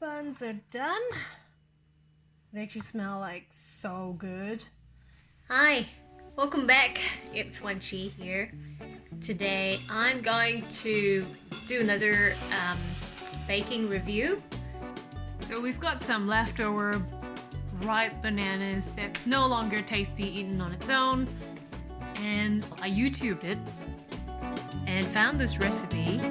buns are done. They actually smell like so good. Hi, welcome back. It's Wenchi here. Today I'm going to do another baking review. So we've got some leftover ripe bananas that's no longer tasty eaten on its own, and I YouTubed it and found this recipe.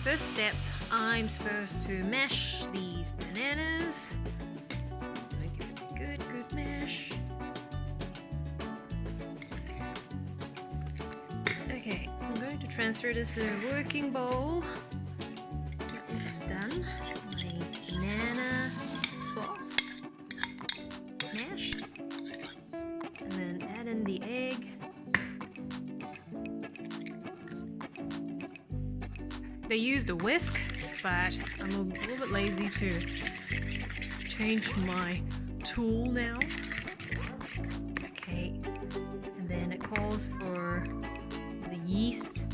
First step, I'm supposed to mash these bananas. I'm gonna give it a good mash. Okay, I'm going to transfer this to a working bowl. That looks done. My banana sauce mashed. And then add in the egg. They used a whisk, but I'm a little bit lazy to change my tool now. Okay, and then it calls for the yeast.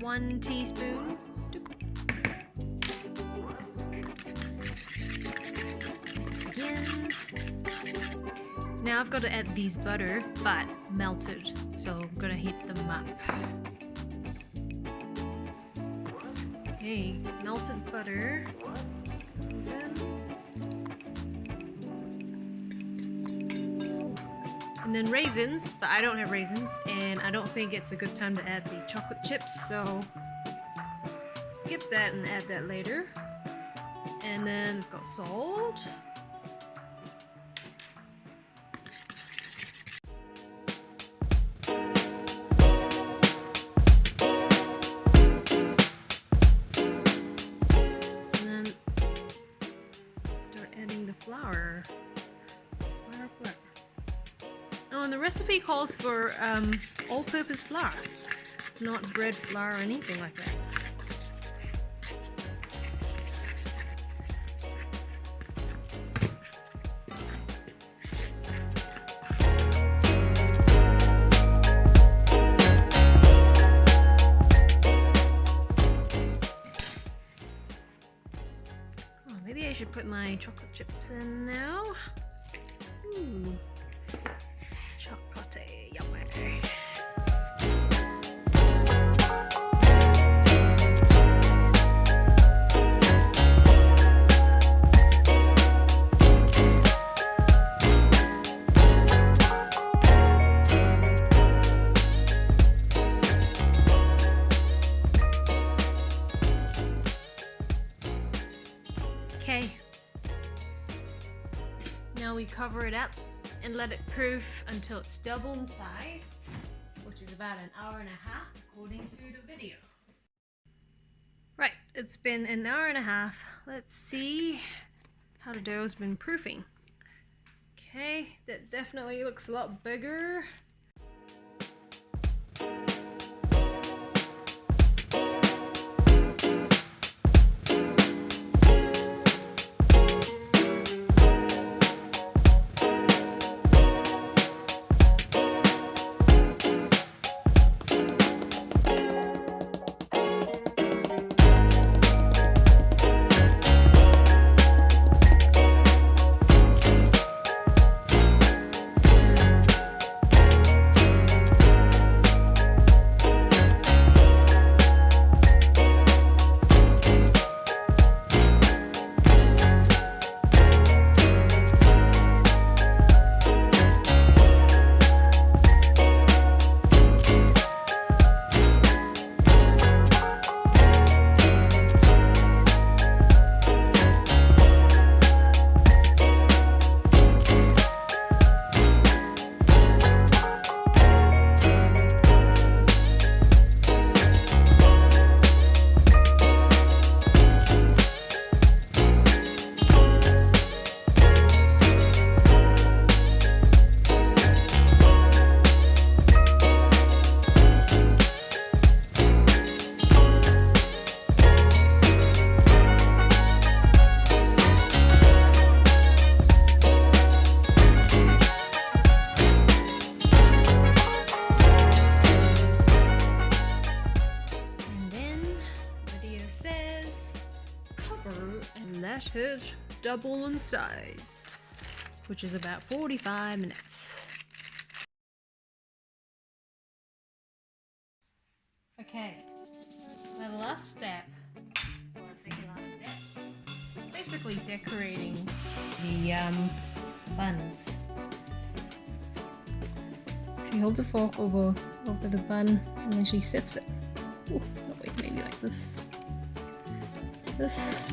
1 teaspoon. Again. Now I've got to add these butter, but melted, so I'm gonna heat them up. Okay, melted butter goes in. And then raisins, but I don't have raisins, and I don't think it's a good time to add the chocolate chips, so skip that and add that later. And then we've got salt. Flour. Oh, and the recipe calls for all-purpose flour, not bread flour or anything like that. Maybe I should put my chocolate chips in now. Ooh, chocolate, yummy. Okay, now we cover it up and let it proof until it's double in size, which is about 1.5 hours according to the video. Right, it's been 1.5 hours. Let's see how the dough's been proofing. Okay, that definitely looks a lot bigger. at his double in size, which is about 45 minutes. Okay, now the last step, well, the second last step, is basically decorating the buns. She holds a fork over the bun and then she sifts it. Ooh, no, wait, maybe like this. This.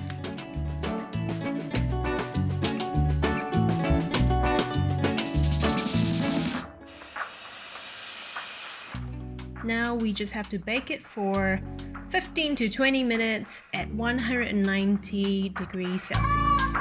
Now we just have to bake it for 15 to 20 minutes at 190 degrees Celsius.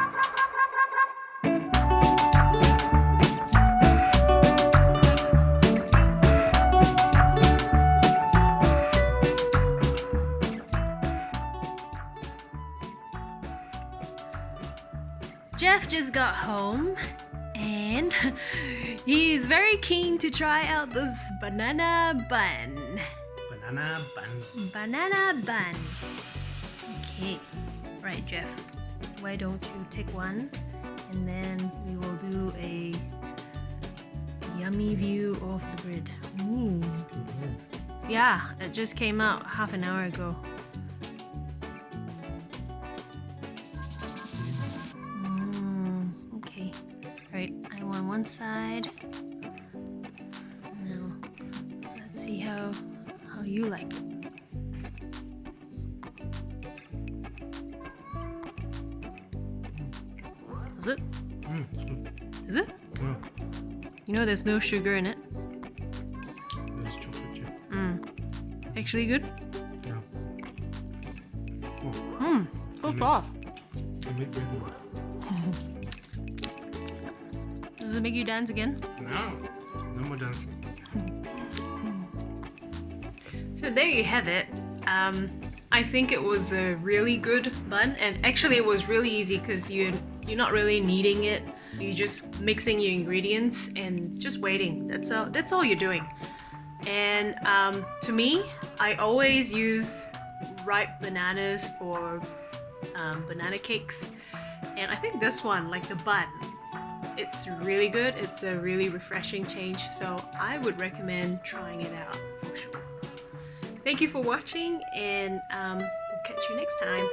Jeff just got home and he's very keen to try out this banana bun. Banana bun. Banana bun. Okay. Right, Jeff. Why don't you take one and then we will do a yummy view of the bread. Ooh. Yeah, it just came out half an hour ago. Okay. Right, I want one side. Now, let's see how you like it. Is it? It's good. Is it? Yeah. You know there's no sugar in it. There's chocolate chip. Actually good? Yeah. Oh, So soft. they make bread move. Does it make you dance again? No. No more dancing. So there you have it. I think it was a really good bun, and actually it was really easy because you're not really kneading it. You're just mixing your ingredients and just waiting. That's all you're doing. And to me, I always use ripe bananas for banana cakes, and I think this one, like the bun, it's really good. It's a really refreshing change, so I would recommend trying it out for sure. Thank you for watching, and we'll catch you next time.